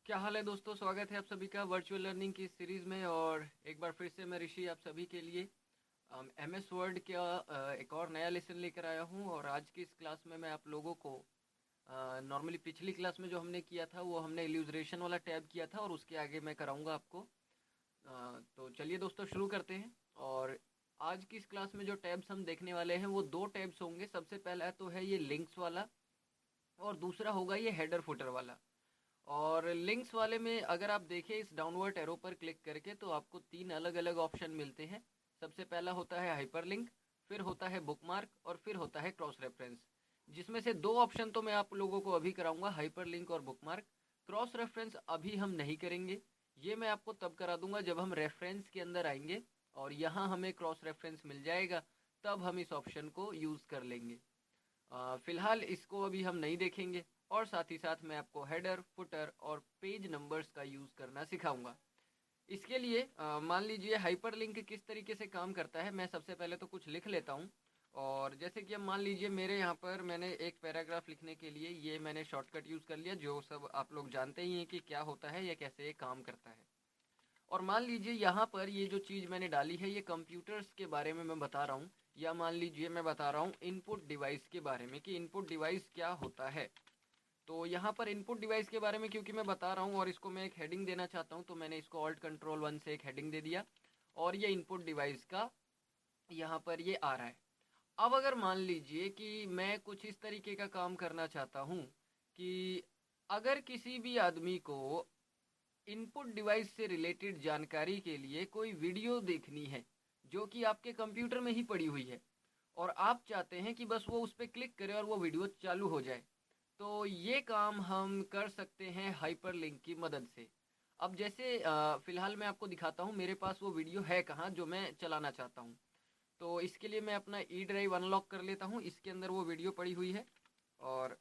क्या हाल है दोस्तों। स्वागत है आप सभी का वर्चुअल लर्निंग की सीरीज़ में। और एक बार फिर से मैं ऋषि आप सभी के लिए एमएस वर्ड का एक और नया लेसन लेकर आया हूं। और आज की इस क्लास में मैं आप लोगों को नॉर्मली पिछली क्लास में जो हमने किया था वो हमने इल्यूस्ट्रेशन वाला टैब किया था और उसके आगे मैं कराऊंगा आपको। तो चलिए दोस्तों शुरू करते हैं। और आज की इस क्लास में जो टैब्स हम देखने वाले हैं वो दो टैब्स होंगे। सबसे पहला तो है ये लिंक्स वाला और दूसरा होगा ये हेडर फुटर वाला। और लिंक्स वाले में अगर आप देखें इस डाउनवर्ड एरो पर क्लिक करके तो आपको तीन अलग अलग ऑप्शन मिलते हैं। सबसे पहला होता है हाइपरलिंक, फिर होता है बुकमार्क और फिर होता है क्रॉस रेफरेंस। जिसमें से दो ऑप्शन तो मैं आप लोगों को अभी कराऊंगा, हाइपरलिंक और बुकमार्क। क्रॉस रेफरेंस अभी हम नहीं करेंगे, ये मैं आपको तब करा दूंगा जब हम रेफरेंस के अंदर आएंगे और यहाँ हमें क्रॉस रेफरेंस मिल जाएगा, तब हम इस ऑप्शन को यूज़ कर लेंगे। फिलहाल इसको अभी हम नहीं देखेंगे। और साथ ही साथ मैं आपको हेडर फुटर और पेज नंबर्स का यूज़ करना सिखाऊंगा। इसके लिए मान लीजिए हाइपरलिंक किस तरीके से काम करता है। मैं सबसे पहले तो कुछ लिख लेता हूँ। और जैसे कि अब मान लीजिए मेरे यहाँ पर मैंने एक पैराग्राफ लिखने के लिए ये मैंने शॉर्टकट यूज़ कर लिया, जो सब आप लोग जानते ही हैं कि क्या होता है या कैसे ये काम करता है। और मान लीजिए यहाँ पर ये जो चीज़ मैंने डाली है ये कंप्यूटर्स के बारे में मैं बता रहा हूँ, या मान लीजिए मैं बता रहा हूँ इनपुट डिवाइस के बारे में कि इनपुट डिवाइस क्या होता है। तो यहाँ पर इनपुट डिवाइस के बारे में क्योंकि मैं बता रहा हूँ और इसको मैं एक हेडिंग देना चाहता हूँ, तो मैंने इसको ऑल्ट कंट्रोल 1 से एक हेडिंग दे दिया और ये इनपुट डिवाइस का यहाँ पर ये आ रहा है। अब अगर मान लीजिए कि मैं कुछ इस तरीके का काम करना चाहता हूँ कि अगर किसी भी आदमी को इनपुट डिवाइस से रिलेटेड जानकारी के लिए कोई वीडियो देखनी है जो कि आपके कंप्यूटर में ही पड़ी हुई है और आप चाहते हैं कि बस वो उस पर क्लिक करे और वो वीडियो चालू हो जाए, तो ये काम हम कर सकते हैं हाइपरलिंक की मदद से। अब जैसे फ़िलहाल मैं आपको दिखाता हूँ मेरे पास वो वीडियो है कहाँ जो मैं चलाना चाहता हूँ। तो इसके लिए मैं अपना ई ड्राइव अनलॉक कर लेता हूँ, इसके अंदर वो वीडियो पड़ी हुई है। और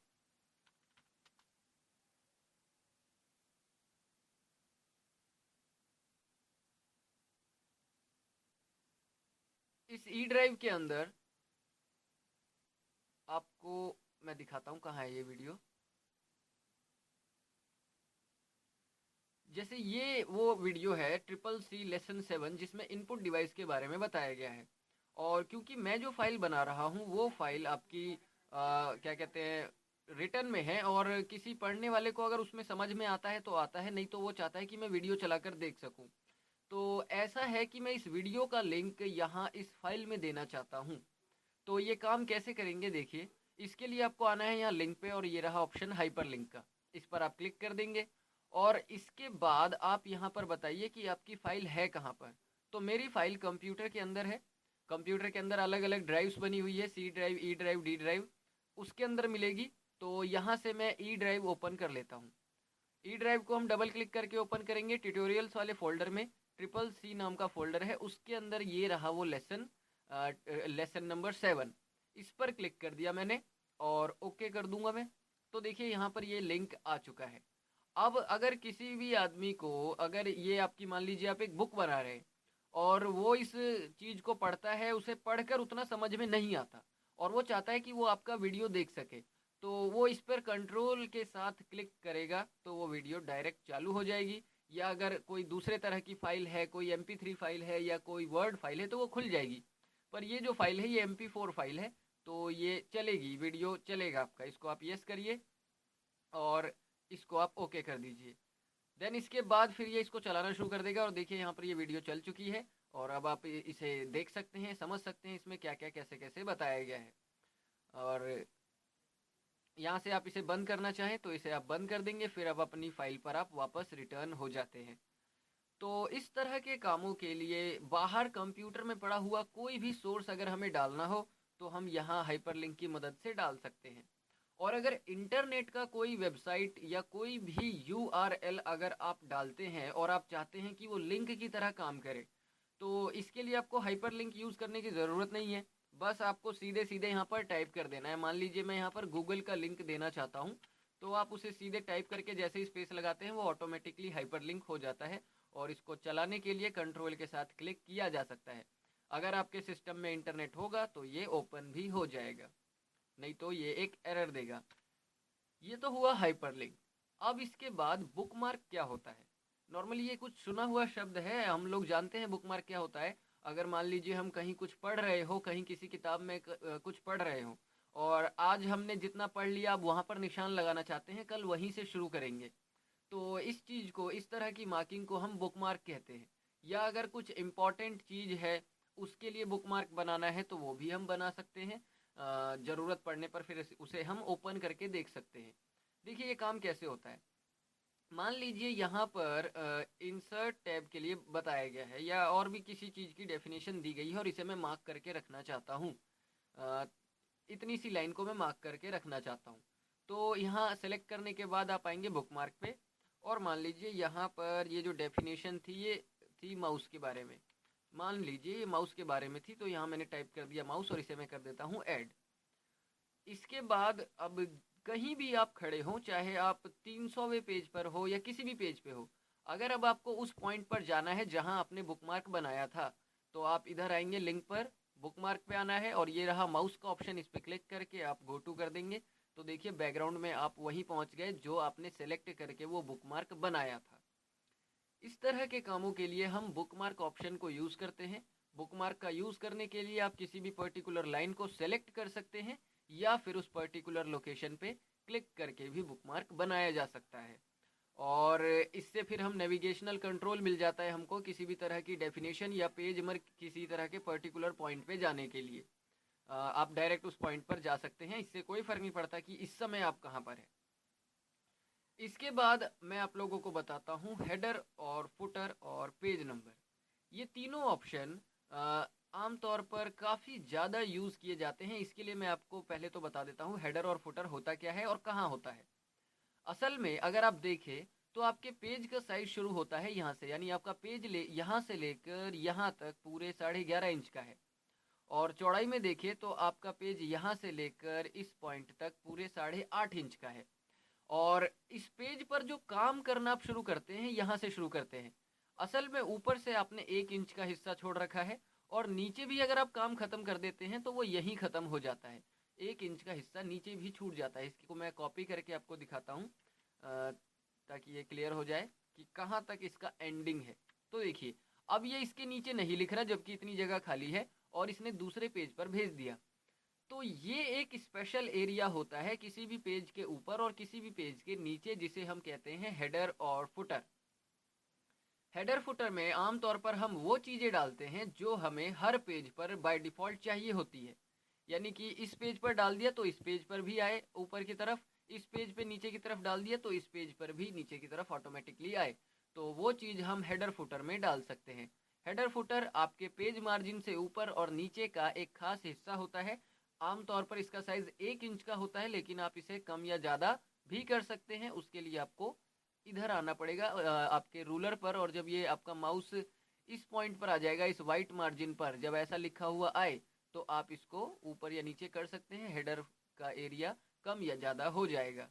इस ई ड्राइव के अंदर आपको मैं दिखाता हूँ कहाँ है ये वीडियो। जैसे ये वो वीडियो है ट्रिपल सी लेसन 7 जिसमें इनपुट डिवाइस के बारे में बताया गया है। और क्योंकि मैं जो फाइल बना रहा हूँ वो फाइल आपकी क्या कहते हैं रिटर्न में है, और किसी पढ़ने वाले को अगर उसमें समझ में आता है तो आता है, नहीं तो वो चाहता है कि मैं वीडियो चलाकर देख सकूं। तो ऐसा है कि मैं इस वीडियो का लिंक यहाँ इस फाइल में देना चाहता हूँ। तो ये काम कैसे करेंगे देखिए। इसके लिए आपको आना है यहाँ लिंक पे और ये रहा ऑप्शन हाइपर लिंक का, इस पर आप क्लिक कर देंगे। और इसके बाद आप यहाँ पर बताइए कि आपकी फ़ाइल है कहाँ पर। तो मेरी फ़ाइल कंप्यूटर के अंदर है। कंप्यूटर के अंदर अलग अलग ड्राइव्स बनी हुई है, C drive, E drive, D drive, उसके अंदर मिलेगी। तो यहाँ से मैं ई ड्राइव ओपन कर लेता हूँ। ई ड्राइव को हम डबल क्लिक करके ओपन करेंगे। ट्यूटोरियल्स वाले फोल्डर में ट्रिपल सी नाम का फोल्डर है, उसके अंदर ये रहा वो लेसन, लेसन नंबर 7। इस पर क्लिक कर दिया मैंने और ओके कर दूंगा मैं। तो देखिए यहाँ पर ये लिंक आ चुका है। अब अगर किसी भी आदमी को, अगर ये आपकी मान लीजिए आप एक बुक बना रहे हैं और वो इस चीज़ को पढ़ता है, उसे पढ़कर उतना समझ में नहीं आता और वो चाहता है कि वो आपका वीडियो देख सके, तो वो इस पर कंट्रोल के साथ क्लिक करेगा तो वो वीडियो डायरेक्ट चालू हो जाएगी। या अगर कोई दूसरे तरह की फ़ाइल है, कोई MP3 फाइल है या कोई वर्ड फाइल है तो वो खुल जाएगी। पर ये जो फाइल है ये MP4 फाइल है, तो ये चलेगी, वीडियो चलेगा आपका। इसको आप यस करिए और इसको आप ओके कर दीजिए। देन इसके बाद फिर ये इसको चलाना शुरू कर देगा और देखिए यहाँ पर ये वीडियो चल चुकी है। और अब आप इसे देख सकते हैं, समझ सकते हैं इसमें क्या क्या कैसे कैसे बताया गया है। और यहाँ से आप इसे बंद करना चाहें तो इसे आप बंद कर देंगे, फिर अब अपनी फाइल पर आप वापस रिटर्न हो जाते हैं। तो इस तरह के कामों के लिए बाहर कंप्यूटर में पड़ा हुआ कोई भी सोर्स अगर हमें डालना हो तो हम यहाँ हाइपरलिंक की मदद से डाल सकते हैं। और अगर इंटरनेट का कोई वेबसाइट या कोई भी URL अगर आप डालते हैं और आप चाहते हैं कि वो लिंक की तरह काम करे, तो इसके लिए आपको हाइपरलिंक यूज़ करने की ज़रूरत नहीं है। बस आपको सीधे सीधे यहाँ पर टाइप कर देना है। मान लीजिए मैं यहाँ पर गूगल का लिंक देना चाहता हूँ, तो आप उसे सीधे टाइप करके जैसे ही स्पेस लगाते हैं वो ऑटोमेटिकली हाइपरलिंक हो जाता है। और इसको चलाने के लिए कंट्रोल के साथ क्लिक किया जा सकता है। अगर आपके सिस्टम में इंटरनेट होगा तो ये ओपन भी हो जाएगा, नहीं तो ये एक एरर देगा। ये तो हुआ हाइपरलिंक। अब इसके बाद बुकमार्क क्या होता है? नॉर्मली ये कुछ सुना हुआ शब्द है, हम लोग जानते हैं बुकमार्क क्या होता है। अगर मान लीजिए हम कहीं कुछ पढ़ रहे हो, कहीं किसी किताब में कुछ पढ़ रहे हो, और आज हमने जितना पढ़ लिया अब वहाँ पर निशान लगाना चाहते हैं, कल वहीं से शुरू करेंगे। तो इस चीज़ को, इस तरह की मार्किंग को हम बुकमार्क कहते हैं। या अगर कुछ इम्पोर्टेंट चीज़ है, उसके लिए बुकमार्क बनाना है तो वो भी हम बना सकते हैं। ज़रूरत पड़ने पर फिर उसे हम ओपन करके देख सकते हैं। देखिए ये काम कैसे होता है। मान लीजिए यहाँ पर इंसर्ट टैब के लिए बताया गया है, या और भी किसी चीज़ की डेफिनेशन दी गई है और इसे मैं मार्क करके रखना चाहता हूँ। अ, इतनी सी लाइन को मैं मार्क करके रखना चाहता हूँ। तो यहाँ सेलेक्ट करने के बाद आप आएंगे बुकमार्क पे, और मान लीजिए यहाँ पर ये जो डेफिनेशन थी ये थी माउस के बारे में। मान लीजिए ये माउस के बारे में थी, तो यहाँ मैंने टाइप कर दिया माउस और इसे मैं कर देता हूँ ऐड। इसके बाद अब कहीं भी आप खड़े हों, चाहे आप 300वें पेज पर हो या किसी भी पेज पे हो, अगर अब आपको उस पॉइंट पर जाना है जहां आपने बुकमार्क बनाया था, तो आप इधर आएंगे लिंक पर, बुकमार्क पे आना है और ये रहा माउस का ऑप्शन, इस पर क्लिक करके आप गो टू कर देंगे। तो देखिए बैकग्राउंड में आप वहीं पहुंच गए जो आपने सेलेक्ट करके वो बुकमार्क बनाया था। इस तरह के कामों के लिए हम बुकमार्क ऑप्शन को यूज़ करते हैं। बुकमार्क का यूज़ करने के लिए आप किसी भी पर्टिकुलर लाइन को सेलेक्ट कर सकते हैं, या फिर उस पर्टिकुलर लोकेशन पे क्लिक करके भी बुकमार्क बनाया जा सकता है। और इससे फिर हम नेविगेशनल कंट्रोल मिल जाता है हमको किसी भी तरह की डेफिनेशन या पेज पर किसी तरह के पर्टिकुलर पॉइंट पे जाने के लिए। आप डायरेक्ट उस पॉइंट पर जा सकते हैं, इससे कोई फ़र्क नहीं पड़ता कि इस समय आप कहाँ पर हैं। इसके बाद मैं आप लोगों को बताता हूँ हेडर और फुटर और पेज नंबर। ये तीनों ऑप्शन आमतौर पर काफ़ी ज़्यादा यूज़ किए जाते हैं। इसके लिए मैं आपको पहले तो बता देता हूँ हेडर और फुटर होता क्या है और कहाँ होता है। असल में अगर आप देखें तो आपके पेज का साइज शुरू होता है यहाँ से, यानी आपका पेज यहाँ से लेकर यहाँ तक पूरे 11.5 इंच का है। और चौड़ाई में देखें तो आपका पेज यहाँ से लेकर इस पॉइंट तक पूरे 8.5 इंच का है। और इस पेज पर जो काम करना आप शुरू करते हैं यहाँ से शुरू करते हैं। असल में ऊपर से आपने 1 इंच का हिस्सा छोड़ रखा है, और नीचे भी अगर आप काम खत्म कर देते हैं तो वो यहीं खत्म हो जाता है। 1 इंच का हिस्सा नीचे भी छूट जाता है। इसको मैं कॉपी करके आपको दिखाता हूँ ताकि ये क्लियर हो जाए कि कहाँ तक इसका एंडिंग है। तो देखिए अब ये इसके नीचे नहीं लिख रहा जबकि इतनी जगह खाली है, और इसने दूसरे पेज पर भेज दिया। तो ये एक स्पेशल एरिया होता है किसी भी पेज के ऊपर और किसी भी पेज के नीचे, जिसे हम कहते हैं हेडर और फुटर। हेडर फुटर में आमतौर पर हम वो चीज़ें डालते हैं जो हमें हर पेज पर बाय डिफ़ॉल्ट चाहिए होती है। यानी कि इस पेज पर डाल दिया तो इस पेज पर भी आए ऊपर की तरफ, इस पेज पे नीचे की तरफ डाल दिया तो इस पेज पर भी नीचे की तरफ ऑटोमेटिकली आए। तो वो चीज़ हम हेडर फुटर में डाल सकते हैं। हेडर फुटर आपके पेज मार्जिन से ऊपर और नीचे का एक खास हिस्सा होता है। आमतौर पर इसका साइज़ 1 इंच का होता है, लेकिन आप इसे कम या ज़्यादा भी कर सकते हैं। उसके लिए आपको इधर आना पड़ेगा आपके रूलर पर, और जब ये आपका माउस इस पॉइंट पर आ जाएगा, इस वाइट मार्जिन पर जब ऐसा लिखा हुआ आए, तो आप इसको ऊपर या नीचे कर सकते हैं। हेडर का एरिया कम या ज़्यादा हो जाएगा,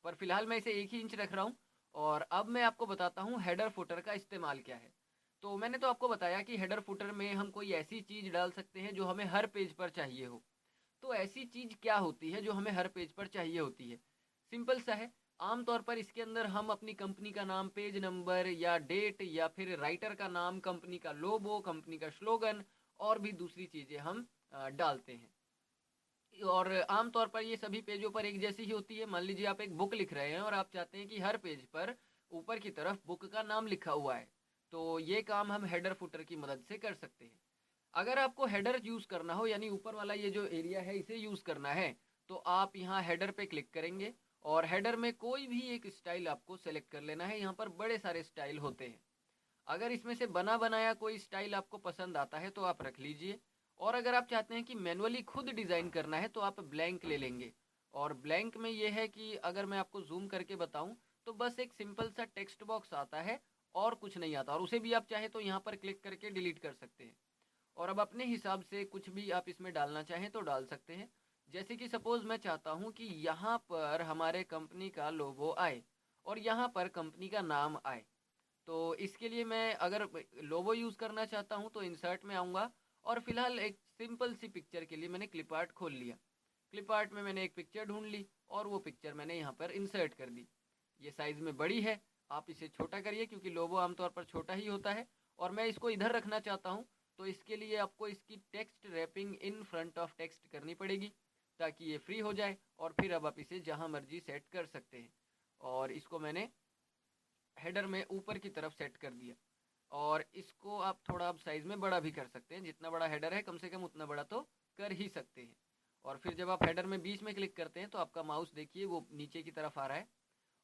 पर फिलहाल मैं इसे 1 ही इंच रख रहा हूँ। और अब मैं आपको बताता हूँ हेडर फुटर का इस्तेमाल क्या है। तो मैंने तो आपको बताया कि हेडर फुटर में हम कोई ऐसी चीज़ डाल सकते हैं जो हमें हर पेज पर चाहिए हो। तो ऐसी चीज़ क्या होती है जो हमें हर पेज पर चाहिए होती है? सिंपल सा है। आमतौर पर इसके अंदर हम अपनी कंपनी का नाम, पेज नंबर या डेट, या फिर राइटर का नाम, कंपनी का लोगो, कंपनी का स्लोगन और भी दूसरी चीज़ें हम डालते हैं। और आमतौर पर ये सभी पेजों पर एक जैसी ही होती है। मान लीजिए आप एक बुक लिख रहे हैं और आप चाहते हैं कि हर पेज पर ऊपर की तरफ बुक का नाम लिखा हुआ है, तो ये काम हम हेडर फुटर की मदद से कर सकते हैं। अगर आपको हेडर यूज़ करना हो, यानी ऊपर वाला ये जो एरिया है इसे यूज़ करना है, तो आप यहाँ हेडर पे क्लिक करेंगे और हेडर में कोई भी एक स्टाइल आपको सेलेक्ट कर लेना है। यहाँ पर बड़े सारे स्टाइल होते हैं। अगर इसमें से बना बनाया कोई स्टाइल आपको पसंद आता है तो आप रख लीजिए, और अगर आप चाहते हैं कि मैनुअली खुद डिज़ाइन करना है तो आप ब्लैंक ले लेंगे। और ब्लैंक में ये है कि अगर मैं आपको जूम करके बताऊं तो बस एक सिंपल सा टेक्स्ट बॉक्स आता है और कुछ नहीं आता, और उसे भी आप चाहे तो यहाँ पर क्लिक करके डिलीट कर सकते हैं। और अब अपने हिसाब से कुछ भी आप इसमें डालना चाहें तो डाल सकते हैं। जैसे कि सपोज़ मैं चाहता हूँ कि यहाँ पर हमारे कंपनी का लोगो आए और यहाँ पर कंपनी का नाम आए। तो इसके लिए मैं अगर लोगो यूज़ करना चाहता हूँ तो इंसर्ट में आऊँगा, और फिलहाल एक सिंपल सी पिक्चर के लिए मैंने क्लिप आर्ट खोल लिया। क्लिप आर्ट में मैंने एक पिक्चर ढूंढ ली और वो पिक्चर मैंने यहाँ पर इंसर्ट कर दी। ये साइज़ में बड़ी है, आप इसे छोटा करिए क्योंकि लोगो आमतौर पर छोटा ही होता है और मैं इसको इधर रखना चाहता हूँ। तो इसके लिए आपको इसकी text wrapping in front of text करनी पड़ेगी ताकि ये फ्री हो जाए और फिर अब आप इसे जहाँ मर्जी सेट कर सकते हैं। और इसको मैंने हेडर में ऊपर की तरफ सेट कर दिया और इसको आप थोड़ा अब साइज़ में बड़ा भी कर सकते हैं। जितना बड़ा हेडर है कम से कम उतना बड़ा तो कर ही सकते हैं। और फिर जब आप हेडर में बीच में क्लिक करते हैं तो आपका माउस देखिए वो नीचे की तरफ आ रहा है।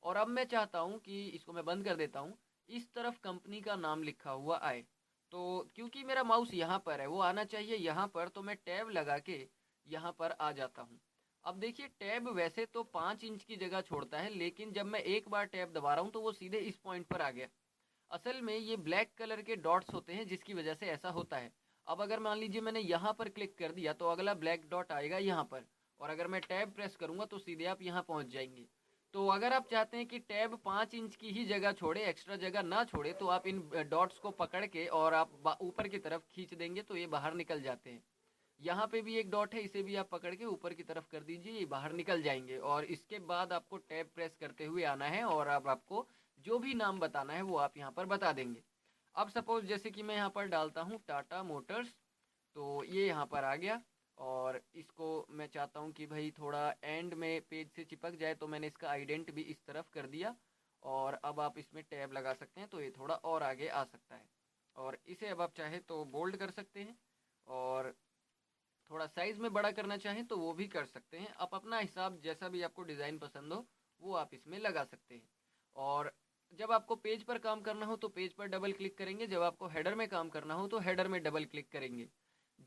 और अब मैं चाहता हूँ कि इसको मैं बंद कर देता हूँ, इस तरफ कंपनी का नाम लिखा हुआ आए। तो क्योंकि मेरा माउस यहाँ पर है, वो आना चाहिए यहाँ पर, तो मैं टैब लगा के यहाँ पर आ जाता हूँ। अब देखिए टैब वैसे तो 5 इंच की जगह छोड़ता है, लेकिन जब मैं एक बार टैब दबा रहा हूँ तो वो सीधे इस पॉइंट पर आ गया। असल में ये ब्लैक कलर के डॉट्स होते हैं जिसकी वजह से ऐसा होता है। अब अगर मान लीजिए मैंने यहाँ पर क्लिक कर दिया तो अगला ब्लैक डॉट आएगा यहाँ पर, और अगर मैं टैब प्रेस करूँगा तो सीधे आप यहाँ पहुँच जाएंगे। तो अगर आप चाहते हैं कि टैब 5 इंच की ही जगह छोड़े, एक्स्ट्रा जगह ना छोड़े, तो आप इन डॉट्स को पकड़ के और आप ऊपर की तरफ खींच देंगे तो ये बाहर निकल जाते हैं। यहाँ पे भी एक डॉट है, इसे भी आप पकड़ के ऊपर की तरफ कर दीजिए, ये बाहर निकल जाएंगे। और इसके बाद आपको टैब प्रेस करते हुए आना है और अब आपको जो भी नाम बताना है वो आप यहाँ पर बता देंगे। अब सपोज जैसे कि मैं यहाँ पर डालता हूँ टाटा मोटर्स, तो ये यहाँ पर आ गया। और इसको मैं चाहता हूँ कि भाई थोड़ा एंड में पेज से चिपक जाए, तो मैंने इसका आइडेंट भी इस तरफ कर दिया। और अब आप इसमें टैब लगा सकते हैं तो ये थोड़ा और आगे आ सकता है। और इसे अब आप चाहे तो बोल्ड कर सकते हैं और थोड़ा साइज़ में बड़ा करना चाहें तो वो भी कर सकते हैं। आप अपना हिसाब, जैसा भी आपको डिज़ाइन पसंद हो वो आप इसमें लगा सकते हैं। और जब आपको पेज पर काम करना हो तो पेज पर डबल क्लिक करेंगे, जब आपको हेडर में काम करना हो तो हेडर में डबल क्लिक करेंगे।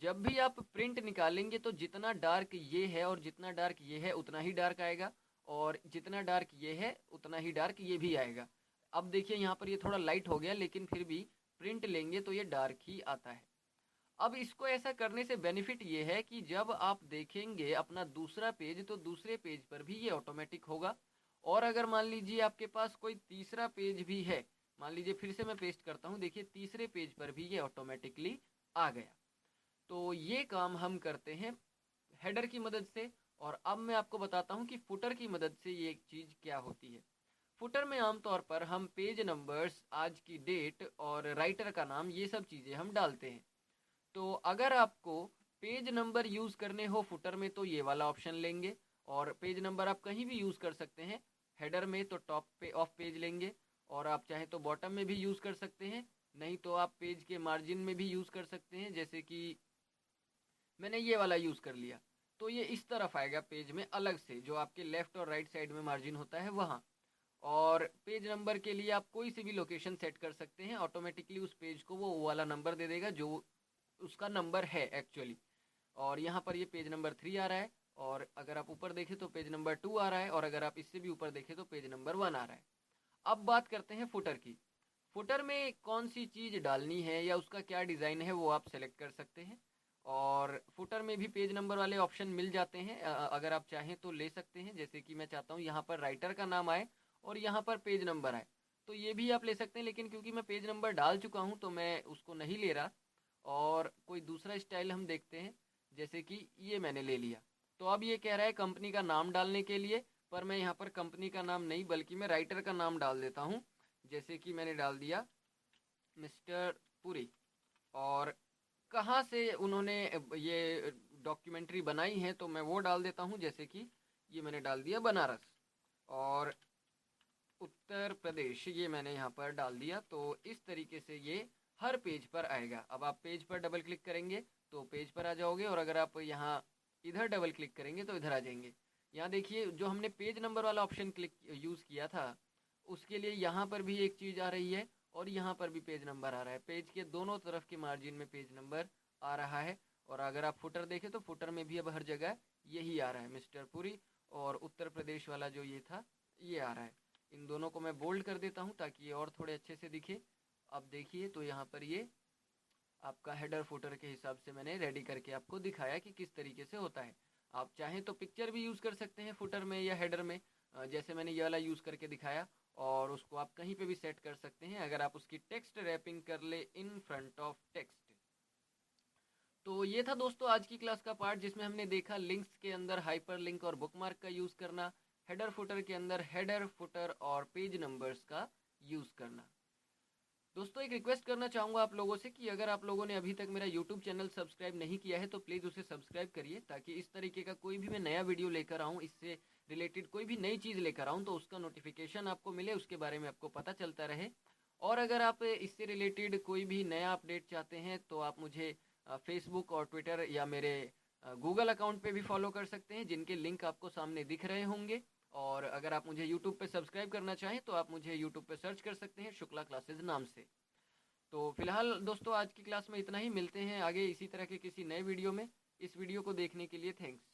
जब भी आप प्रिंट निकालेंगे तो जितना डार्क ये है और जितना डार्क ये है उतना ही डार्क आएगा, और जितना डार्क ये है उतना ही डार्क ये भी आएगा। अब देखिए यहाँ पर ये थोड़ा लाइट हो गया, लेकिन फिर भी प्रिंट लेंगे तो ये डार्क ही आता है। अब इसको ऐसा करने से बेनिफिट ये है कि जब आप देखेंगे अपना दूसरा पेज तो दूसरे पेज पर भी ये ऑटोमेटिक होगा। और अगर मान लीजिए आपके पास कोई तीसरा पेज भी है, मान लीजिए फिर से मैं पेस्ट करता हूँ, देखिए तीसरे पेज पर भी ये ऑटोमेटिकली आ गया। तो ये काम हम करते हैं हेडर की मदद से। और अब मैं आपको बताता हूँ कि फुटर की मदद से ये एक चीज़ क्या होती है। फुटर में आमतौर पर हम पेज नंबर्स, आज की डेट और राइटर का नाम, ये सब चीज़ें हम डालते हैं। तो अगर आपको पेज नंबर यूज़ करने हो फुटर में तो ये वाला ऑप्शन लेंगे, और पेज नंबर आप कहीं भी यूज़ कर सकते हैं। हेडर में तो टॉप पे ऑफ पेज लेंगे, और आप चाहे तो बॉटम में भी यूज़ कर सकते हैं, नहीं तो आप पेज के मार्जिन में भी यूज़ कर सकते हैं। जैसे कि मैंने ये वाला यूज़ कर लिया, तो ये इस तरफ आएगा पेज में अलग से, जो आपके लेफ़्ट और राइट साइड में मार्जिन होता है वहाँ। और पेज नंबर के लिए आप कोई सी भी लोकेशन सेट कर सकते हैं, ऑटोमेटिकली उस पेज को वो वाला नंबर दे देगा जो उसका नंबर है एक्चुअली। और यहाँ पर ये पेज नंबर 3 आ रहा है, और अगर आप ऊपर देखें तो पेज नंबर 2 आ रहा है, और अगर आप इससे भी ऊपर देखें तो पेज नंबर 1 आ रहा है। अब बात करते हैं फुटर की। फुटर में कौन सी चीज़ डालनी है या उसका क्या डिज़ाइन है वो आप सेलेक्ट कर सकते हैं। और फुटर में भी पेज नंबर वाले ऑप्शन मिल जाते हैं, अगर आप चाहें तो ले सकते हैं। जैसे कि मैं चाहता हूँ यहाँ पर राइटर का नाम आए और यहाँ पर पेज नंबर आए, तो ये भी आप ले सकते हैं। लेकिन क्योंकि मैं पेज नंबर डाल चुका हूँ तो मैं उसको नहीं ले रहा, और कोई दूसरा स्टाइल हम देखते हैं। जैसे कि ये मैंने ले लिया, तो अब ये कह रहा है कंपनी का नाम डालने के लिए, पर मैं यहाँ पर कंपनी का नाम नहीं बल्कि मैं राइटर का नाम डाल देता हूँ। जैसे कि मैंने डाल दिया मिस्टर पुरी। और कहाँ से उन्होंने ये डॉक्यूमेंट्री बनाई है तो मैं वो डाल देता हूँ। जैसे कि ये मैंने डाल दिया बनारस, और उत्तर प्रदेश ये मैंने यहाँ पर डाल दिया। तो इस तरीके से ये हर पेज पर आएगा। अब आप पेज पर डबल क्लिक करेंगे तो पेज पर आ जाओगे, और अगर आप यहाँ इधर डबल क्लिक करेंगे तो इधर आ जाएंगे। यहाँ देखिए जो हमने पेज नंबर वाला ऑप्शन क्लिक यूज़ किया था उसके लिए यहाँ पर भी एक चीज़ आ रही है, और यहाँ पर भी पेज नंबर आ रहा है। पेज के दोनों तरफ के मार्जिन में पेज नंबर आ रहा है। और अगर आप फुटर देखें तो फुटर में भी अब हर जगह यही आ रहा है, मिस्टर पुरी। और उत्तर प्रदेश वाला जो ये था ये आ रहा है। इन दोनों को मैं बोल्ड कर देता हूँ ताकि ये और थोड़े अच्छे से दिखे। अब देखिए तो यहाँ पर ये आपका हेडर फुटर के हिसाब से मैंने रेडी करके आपको दिखाया कि किस तरीके से होता है। आप चाहें तो पिक्चर भी यूज़ कर सकते हैं फुटर में या हेडर में, जैसे मैंने ये वाला यूज़ करके दिखाया। और उसको आप कहीं पे भी सेट कर सकते हैं अगर आप उसकी टेक्स्ट रैपिंग कर ले इन फ्रंट ऑफ टेक्स्ट। तो ये था दोस्तों आज की क्लास का पार्ट, जिसमें हमने देखा लिंक्स के अंदर हाइपर लिंक और बुकमार्क का यूज़ करना, हेडर फुटर के अंदर हेडर फुटर और पेज नंबर्स का यूज़ करना। दोस्तों एक रिक्वेस्ट करना चाहूँगा आप लोगों से कि अगर आप लोगों ने अभी तक मेरा यूट्यूब चैनल सब्सक्राइब नहीं किया है तो प्लीज़ उसे सब्सक्राइब करिए, ताकि इस तरीके का कोई भी मैं नया वीडियो लेकर आऊँ, इससे रिलेटेड कोई भी नई चीज़ लेकर आऊँ तो उसका नोटिफिकेशन आपको मिले, उसके बारे में आपको पता चलता रहे। और अगर आप इससे रिलेटेड कोई भी नया अपडेट चाहते हैं तो आप मुझे फेसबुक और ट्विटर या मेरे गूगल अकाउंट पे भी फॉलो कर सकते हैं, जिनके लिंक आपको सामने दिख रहे होंगे। और अगर आप मुझे यूट्यूब पे सब्सक्राइब करना चाहें तो आप मुझे यूट्यूब पे सर्च कर सकते हैं शुक्ला क्लासेज नाम से। तो फिलहाल दोस्तों आज की क्लास में इतना ही, मिलते हैं आगे इसी तरह के किसी नए वीडियो में। इस वीडियो को देखने के लिए थैंक्स।